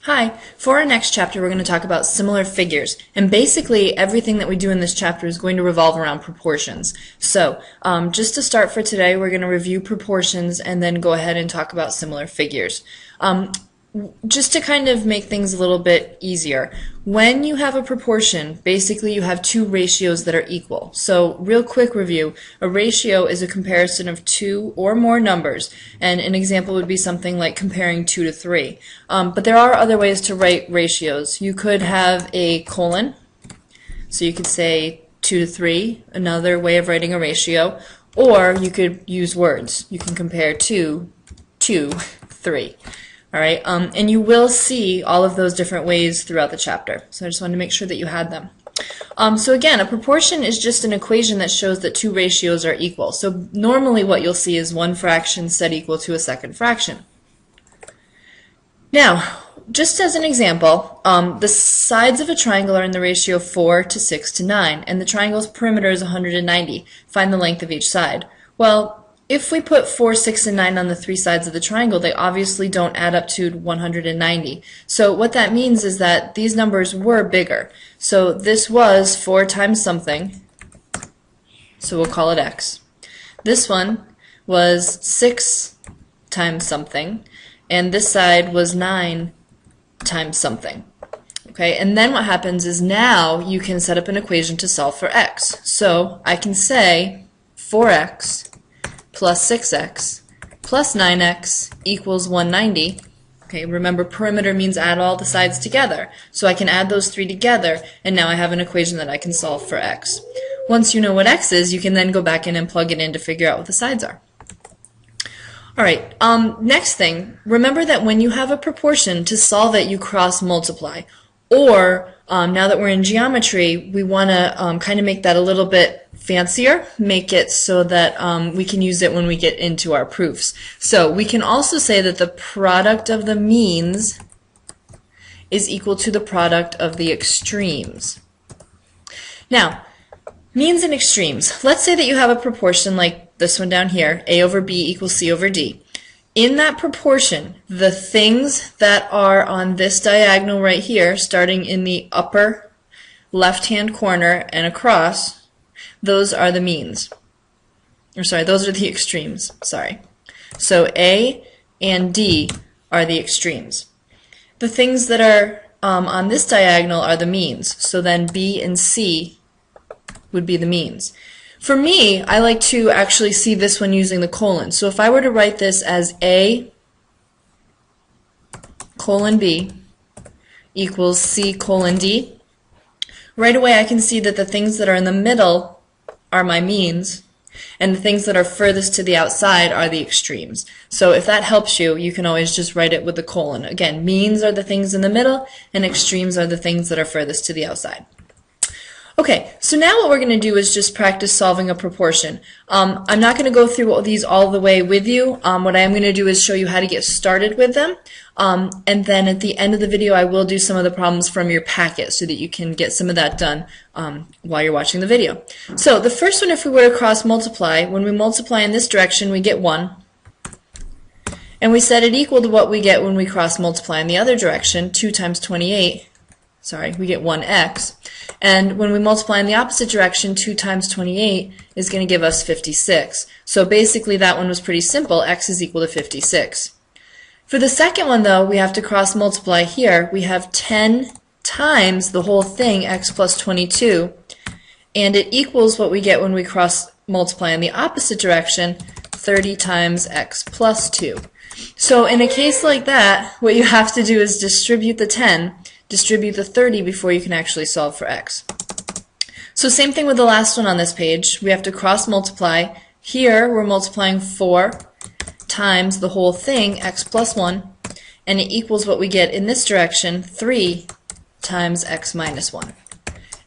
Hi, for our next chapter we're going to talk about similar figures, and basically everything that we do in this chapter is going to revolve around proportions. So just to start for today, we're going to review proportions and then go ahead and talk about similar figures. Just to kind of make things a little bit easier, when you have a proportion, basically you have two ratios that are equal. So real quick review, a ratio is a comparison of two or more numbers, and an example would be something like comparing 2 to 3. But there are other ways to write ratios. You could have a colon, so you could say 2 to 3, another way of writing a ratio, or you could use words. You can compare 2 to 3. All right, and you will see all of those different ways throughout the chapter. So I just wanted to make sure that you had them. So again, a proportion is just an equation that shows that two ratios are equal. So normally what you'll see is one fraction set equal to a second fraction. Now, just as an example, the sides of a triangle are in the ratio 4 to 6 to 9, and the triangle's perimeter is 190. Find the length of each side. Well, if we put 4, 6, and 9 on the three sides of the triangle, they obviously don't add up to 190. So what that means is that these numbers were bigger. So this was 4 times something, so we'll call it x. This one was 6 times something, and this side was 9 times something. Okay, and then what happens is now you can set up an equation to solve for x. So I can say 4x plus 6x plus 9x equals 190. Okay, remember perimeter means add all the sides together. So I can add those three together, and now I have an equation that I can solve for x. Once you know what x is, you can then go back in and plug it in to figure out what the sides are. Alright, next thing, remember that when you have a proportion, to solve it you cross multiply. Or, now that we're in geometry, we want to kind of make that a little bit fancier, make it so that we can use it when we get into our proofs. So we can also say that the product of the means is equal to the product of the extremes. Now, means and extremes. Let's say that you have a proportion like this one down here, a over b equals c over d. In that proportion, the things that are on this diagonal right here, starting in the upper left-hand corner and across, those are the means. Or sorry, those are the extremes. Sorry. So A and D are the extremes. The things that are on this diagonal are the means. So then B and C would be the means. For me, I like to actually see this one using the colon. So if I were to write this as A colon B equals C colon D, right away I can see that the things that are in the middle are my means, and the things that are furthest to the outside are the extremes. So if that helps you, you can always just write it with the colon. Again, means are the things in the middle, and extremes are the things that are furthest to the outside. Okay, so now what we're going to do is just practice solving a proportion. I'm not going to go through these all the way with you. What I am going to do is show you how to get started with them. And then at the end of the video I will do some of the problems from your packet so that you can get some of that done while you're watching the video. So the first one, if we were to cross multiply, when we multiply in this direction we get 1. And we set it equal to what we get when we cross multiply in the other direction, 2 times 28. Sorry, we get 1x. And when we multiply in the opposite direction, 2 times 28 is going to give us 56. So basically that one was pretty simple. X is equal to 56. For the second one, though, we have to cross multiply here. We have 10 times the whole thing, x plus 22, and it equals what we get when we cross multiply in the opposite direction, 30 times x plus 2. So in a case like that, what you have to do is distribute the 10, distribute the 30 before you can actually solve for x. So same thing with the last one on this page. We have to cross multiply. Here we're multiplying 4 times the whole thing, x plus 1, and it equals what we get in this direction, 3 times x minus 1.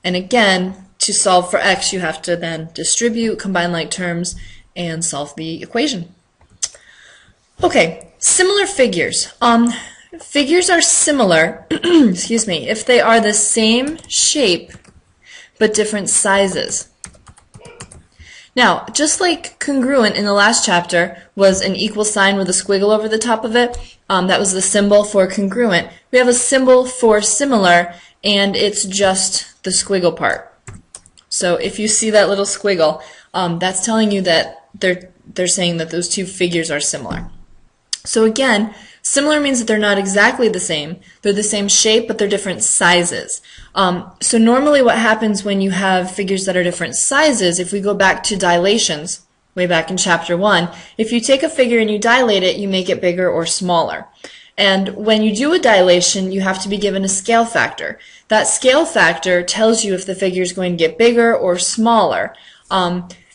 And again, to solve for x, you have to then distribute, combine like terms, and solve the equation. Okay, similar figures. Figures are similar, excuse me, if they are the same shape but different sizes. Now, just like congruent in the last chapter was an equal sign with a squiggle over the top of it, that was the symbol for congruent, we have a symbol for similar, and it's just the squiggle part. So if you see that little squiggle, that's telling you that they're saying that those two figures are similar. So again, similar means that they're not exactly the same. They're the same shape, but they're different sizes. So normally what happens when you have figures that are different sizes, if we go back to dilations, way back in chapter 1, if you take a figure and you dilate it, you make it bigger or smaller. And when you do a dilation, you have to be given a scale factor. That scale factor tells you if the figure is going to get bigger or smaller.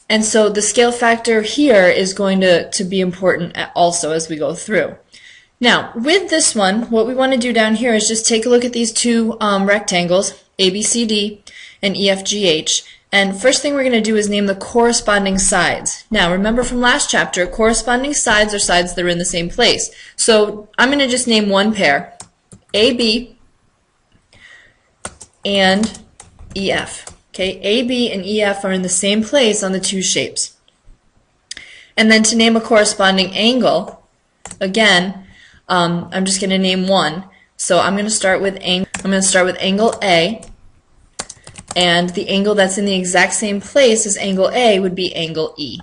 And so the scale factor here is going to be important also as we go through. Now, with this one, what we want to do down here is just take a look at these two rectangles, ABCD and EFGH. And first thing we're going to do is name the corresponding sides. Now, remember from last chapter, corresponding sides are sides that are in the same place. So I'm going to just name one pair, AB and EF. Okay, AB and EF are in the same place on the two shapes. And then to name a corresponding angle, again, I'm just going to name one. So I'm going to start with angle A, and the angle that's in the exact same place as angle A would be angle E.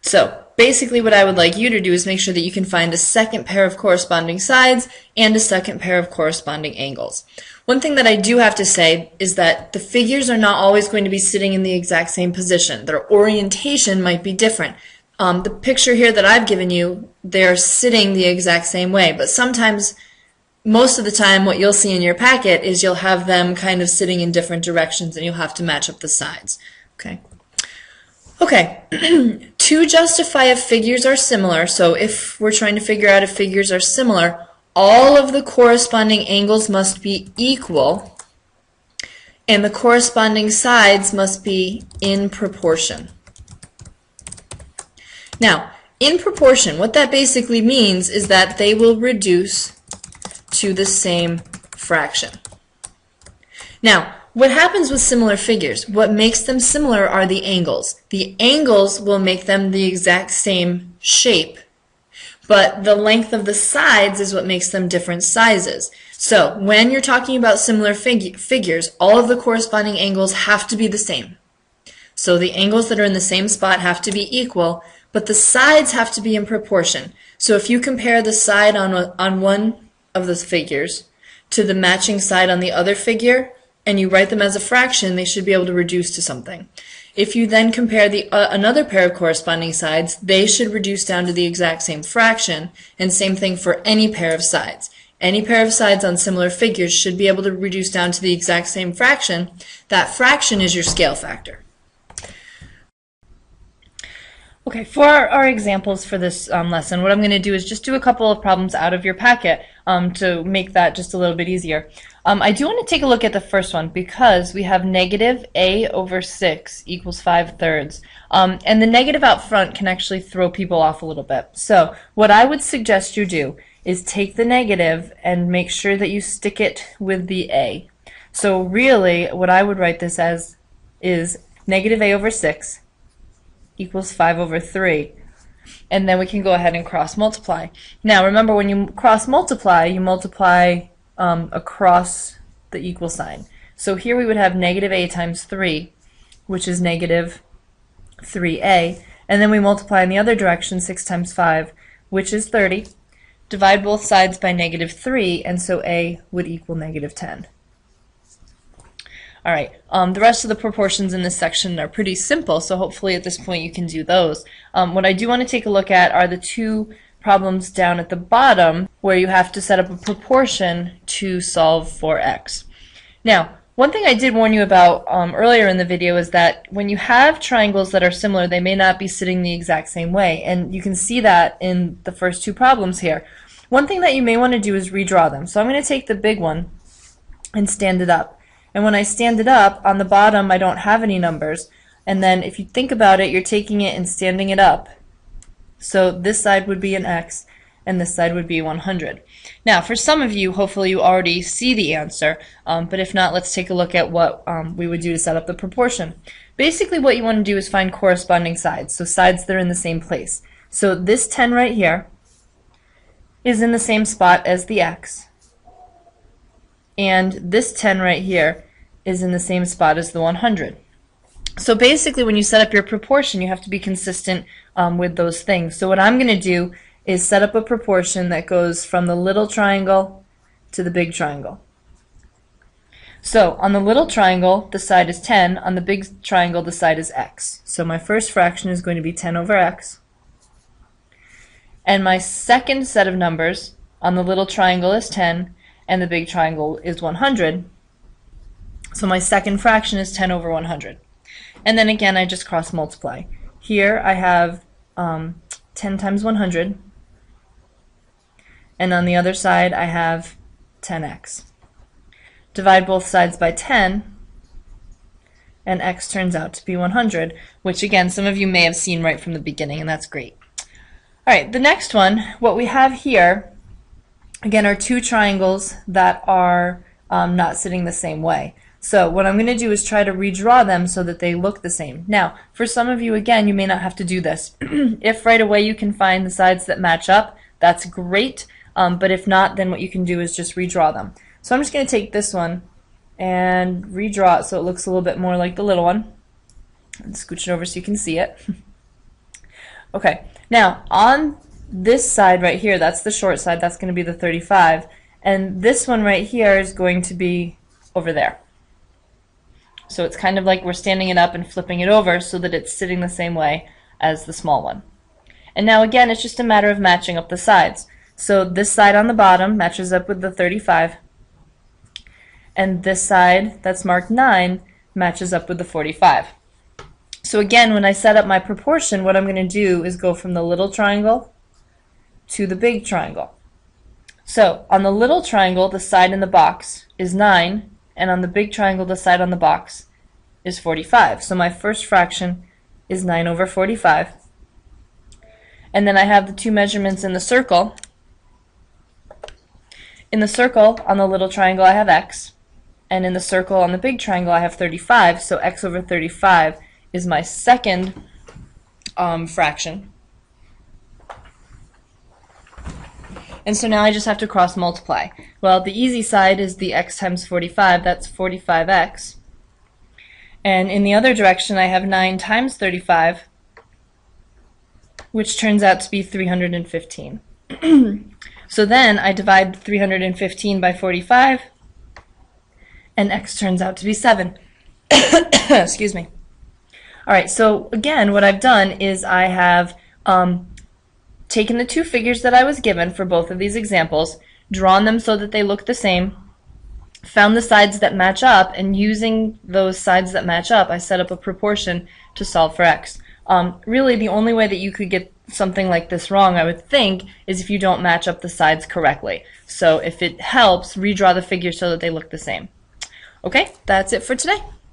So basically what I would like you to do is make sure that you can find a second pair of corresponding sides and a second pair of corresponding angles. One thing that I do have to say is that the figures are not always going to be sitting in the exact same position. Their orientation might be different. The picture here that I've given you, they're sitting the exact same way, but sometimes, most of the time, what you'll see in your packet is you'll have them kind of sitting in different directions and you'll have to match up the sides. Okay, to justify if figures are similar, so if we're trying to figure out if figures are similar, all of the corresponding angles must be equal and the corresponding sides must be in proportion. Now, in proportion, what that basically means is that they will reduce to the same fraction. Now, what happens with similar figures? What makes them similar are the angles. The angles will make them the exact same shape, but the length of the sides is what makes them different sizes. So when you're talking about similar figures, all of the corresponding angles have to be the same. So the angles that are in the same spot have to be equal, but the sides have to be in proportion. So if you compare the side on one of the figures to the matching side on the other figure, and you write them as a fraction, they should be able to reduce to something. If you then compare another pair of corresponding sides, they should reduce down to the exact same fraction, and same thing for any pair of sides. Any pair of sides on similar figures should be able to reduce down to the exact same fraction. That fraction is your scale factor. Okay, for our examples for this lesson, what I'm going to do is just do a couple of problems out of your packet to make that just a little bit easier. I do want to take a look at the first one because we have negative a over 6 equals 5/3. And the negative out front can actually throw people off a little bit. So what I would suggest you do is take the negative and make sure that you stick it with the a. So really what I would write this as is negative a over 6 equals 5/3. And then we can go ahead and cross multiply. Now remember, when you cross multiply, you multiply across the equal sign. So here we would have negative a times 3, which is negative 3a. And then we multiply in the other direction, 6 times 5, which is 30. Divide both sides by negative 3, and so a would equal negative 10. All right, the rest of the proportions in this section are pretty simple, so hopefully at this point you can do those. What I do want to take a look at are the two problems down at the bottom where you have to set up a proportion to solve for x. Now, one thing I did warn you about earlier in the video is that when you have triangles that are similar, they may not be sitting the exact same way, and you can see that in the first two problems here. One thing that you may want to do is redraw them. So I'm going to take the big one and stand it up. And when I stand it up, on the bottom I don't have any numbers. And then if you think about it, you're taking it and standing it up. So this side would be an x, and this side would be 100. Now, for some of you, hopefully you already see the answer, but if not, let's take a look at what we would do to set up the proportion. Basically, what you want to do is find corresponding sides, so sides that are in the same place. So this 10 right here is in the same spot as the x, and this 10 right here is in the same spot as the 100. So basically, when you set up your proportion, you have to be consistent with those things. So what I'm going to do is set up a proportion that goes from the little triangle to the big triangle. So on the little triangle, the side is 10. On the big triangle, the side is x. So my first fraction is going to be 10 over x. And my second set of numbers on the little triangle is 10, and the big triangle is 100. So my second fraction is 10 over 100. And then again, I just cross multiply. Here I have 10 times 100, and on the other side I have 10x. Divide both sides by 10, and x turns out to be 100, which again, some of you may have seen right from the beginning, and that's great. Alright, the next one, what we have here, again, are two triangles that are not sitting the same way. So what I'm going to do is try to redraw them so that they look the same. Now, for some of you, again, you may not have to do this. If right away you can find the sides that match up, that's great. But if not, then what you can do is just redraw them. So I'm just going to take this one and redraw it so it looks a little bit more like the little one. And scooch it over so you can see it. Okay, now on this side right here, that's the short side, that's going to be the 35. And this one right here is going to be over there. So it's kind of like we're standing it up and flipping it over so that it's sitting the same way as the small one. And now again, it's just a matter of matching up the sides. So this side on the bottom matches up with the 35, and this side that's marked 9 matches up with the 45. So again, when I set up my proportion, what I'm going to do is go from the little triangle to the big triangle. So on the little triangle, the side in the box is 9, and on the big triangle, the side on the box is 45. So my first fraction is 9 over 45. And then I have the two measurements in the circle. In the circle, on the little triangle, I have x. And in the circle on the big triangle, I have 35. So x over 35 is my second fraction. And so now I just have to cross multiply. Well, the easy side is the x times 45, that's 45x. And in the other direction I have 9 times 35, which turns out to be 315. So then I divide 315 by 45, and x turns out to be 7. Excuse me. Alright, so again, what I've done is I have taken the two figures that I was given for both of these examples, drawn them so that they look the same, found the sides that match up, and using those sides that match up, I set up a proportion to solve for x. Really, the only way that you could get something like this wrong, I would think, is if you don't match up the sides correctly. So if it helps, redraw the figures so that they look the same. Okay, that's it for today.